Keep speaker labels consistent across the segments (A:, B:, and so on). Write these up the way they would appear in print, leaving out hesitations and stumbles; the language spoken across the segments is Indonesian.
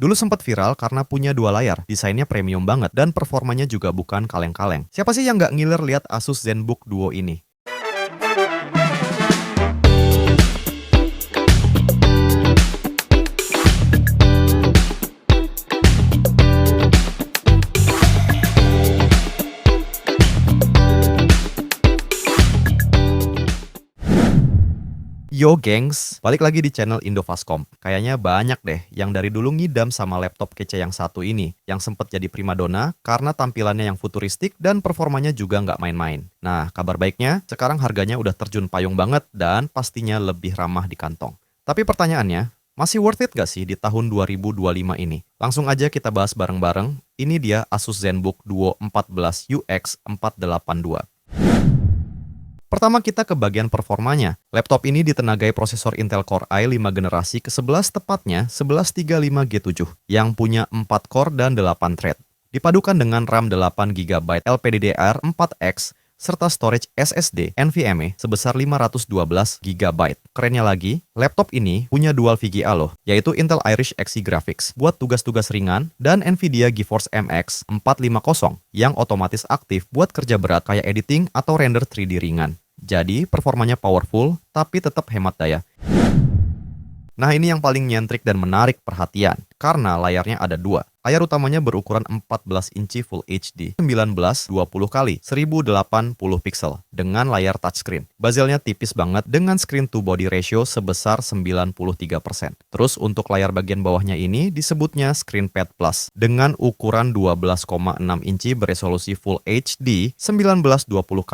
A: Dulu sempat viral karena punya dua layar, desainnya premium banget, dan performanya juga bukan kaleng-kaleng. Siapa sih yang nggak ngiler lihat Asus ZenBook Duo ini? Yo gengs, balik lagi di channel Indofastcom. Kayaknya banyak deh yang dari dulu ngidam sama laptop kece yang satu ini, yang sempet jadi primadona karena tampilannya yang futuristik dan performanya juga nggak main-main. Nah, kabar baiknya, sekarang harganya udah terjun payung banget dan pastinya lebih ramah di kantong. Tapi pertanyaannya, masih worth it nggak sih di tahun 2025 ini? Langsung aja kita bahas bareng-bareng. Ini dia Asus ZenBook Duo 14 UX 482. Pertama kita ke bagian performanya. Laptop ini ditenagai prosesor Intel Core i5 generasi ke-11 tepatnya 1135G7 yang punya 4 core dan 8 thread. Dipadukan dengan RAM 8GB LPDDR4X serta storage SSD NVMe sebesar 512GB. Kerennya lagi, laptop ini punya dual VGA loh, yaitu Intel Iris Xe Graphics buat tugas-tugas ringan dan Nvidia GeForce MX 450 yang otomatis aktif buat kerja berat kayak editing atau render 3D ringan. Jadi, performanya powerful, tapi tetap hemat daya. Nah, ini yang paling nyentrik dan menarik perhatian, karena layarnya ada dua. Layar utamanya berukuran 14 inci Full HD 1920 x 1080 pixel dengan layar touchscreen. Bezelnya tipis banget dengan screen to body ratio sebesar 93%. Terus untuk layar bagian bawahnya ini disebutnya ScreenPad Plus dengan ukuran 12,6 inci beresolusi Full HD 1920 x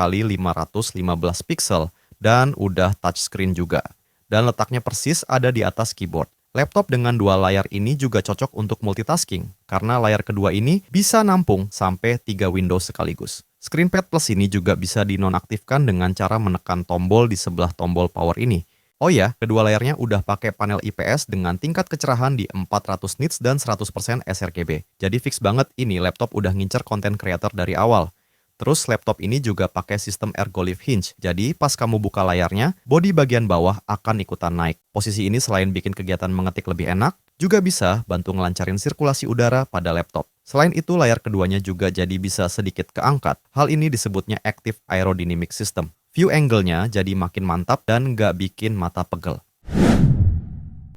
A: 515 pixel dan udah touchscreen juga. Dan letaknya persis ada di atas keyboard. Laptop dengan dua layar ini juga cocok untuk multitasking, karena layar kedua ini bisa nampung sampai 3 Windows sekaligus. ScreenPad Plus ini juga bisa dinonaktifkan dengan cara menekan tombol di sebelah tombol power ini. Oh ya, kedua layarnya udah pakai panel IPS dengan tingkat kecerahan di 400 nits dan 100% sRGB. Jadi fix banget ini laptop udah ngincer konten creator dari awal. Terus laptop ini juga pakai sistem ergolift hinge, jadi pas kamu buka layarnya, bodi bagian bawah akan ikutan naik. Posisi ini selain bikin kegiatan mengetik lebih enak, juga bisa bantu ngelancarin sirkulasi udara pada laptop. Selain itu, layar keduanya juga jadi bisa sedikit keangkat. Hal ini disebutnya Active Aerodynamic System. View angle-nya jadi makin mantap dan nggak bikin mata pegel.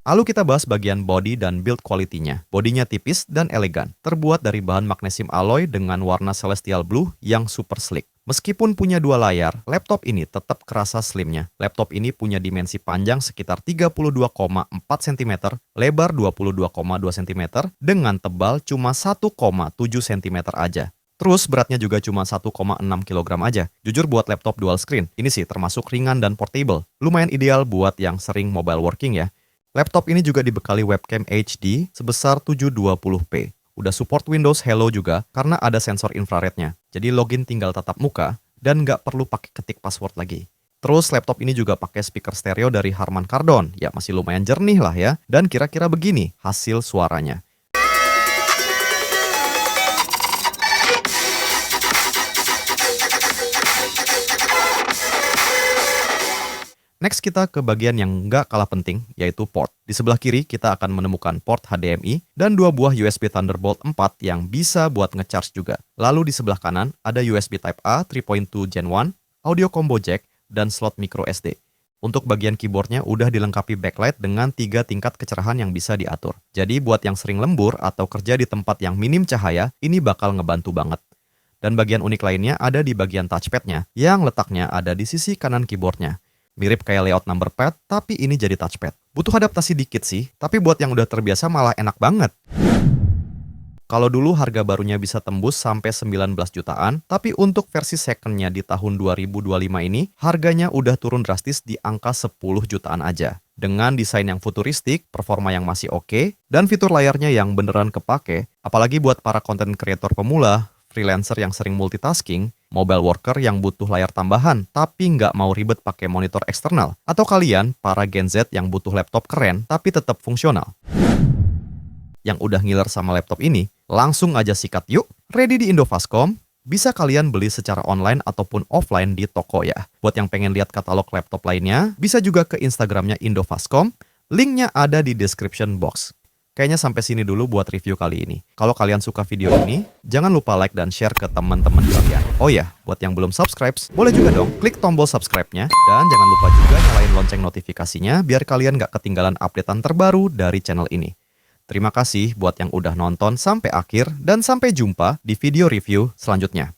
A: Lalu kita bahas bagian body dan build quality-nya. Bodinya tipis dan elegan, terbuat dari bahan magnesium alloy dengan warna celestial blue yang super sleek. Meskipun punya dua layar, laptop ini tetap kerasa slimnya. Laptop ini punya dimensi panjang sekitar 32,4 cm, lebar 22,2 cm, dengan tebal cuma 1,7 cm aja. Terus beratnya juga cuma 1,6 kg aja. Jujur buat laptop dual screen, ini sih termasuk ringan dan portable. Lumayan ideal buat yang sering mobile working ya. Laptop ini juga dibekali webcam HD sebesar 720p. Udah support Windows Hello juga karena ada sensor infrarednya. Jadi login tinggal tatap muka dan nggak perlu pakai ketik password lagi. Terus laptop ini juga pakai speaker stereo dari Harman Kardon. Ya masih lumayan jernih lah ya. Dan kira-kira begini hasil suaranya. Next kita ke bagian yang nggak kalah penting, yaitu port. Di sebelah kiri kita akan menemukan port HDMI dan dua buah USB Thunderbolt 4 yang bisa buat ngecharge juga. Lalu di sebelah kanan ada USB Type-A 3.2 Gen 1, audio combo jack, dan slot micro SD. Untuk bagian keyboardnya udah dilengkapi backlight dengan 3 tingkat kecerahan yang bisa diatur. Jadi buat yang sering lembur atau kerja di tempat yang minim cahaya, ini bakal ngebantu banget. Dan bagian unik lainnya ada di bagian touchpad-nya, yang letaknya ada di sisi kanan keyboardnya. Mirip kayak layout number pad, tapi ini jadi touchpad. Butuh adaptasi dikit sih, tapi buat yang udah terbiasa malah enak banget. Kalau dulu harga barunya bisa tembus sampai 19 jutaan, tapi untuk versi second-nya di tahun 2025 ini, harganya udah turun drastis di angka 10 jutaan aja. Dengan desain yang futuristik, performa yang masih oke, dan fitur layarnya yang beneran kepake, apalagi buat para content creator pemula, freelancer yang sering multitasking, mobile worker yang butuh layar tambahan tapi nggak mau ribet pakai monitor eksternal, atau kalian para Gen Z yang butuh laptop keren tapi tetap fungsional. Yang udah ngiler sama laptop ini, langsung aja sikat yuk, ready di Indofastcom, bisa kalian beli secara online ataupun offline di toko ya. Buat yang pengen lihat katalog laptop lainnya, bisa juga ke Instagramnya Indofastcom, linknya ada di description box. Kayaknya sampai sini dulu buat review kali ini. Kalau kalian suka video ini, jangan lupa like dan share ke teman-teman kalian. Oh ya, buat yang belum subscribe, boleh juga dong klik tombol subscribe-nya. Dan jangan lupa juga nyalain lonceng notifikasinya biar kalian gak ketinggalan updatean terbaru dari channel ini. Terima kasih buat yang udah nonton sampai akhir dan sampai jumpa di video review selanjutnya.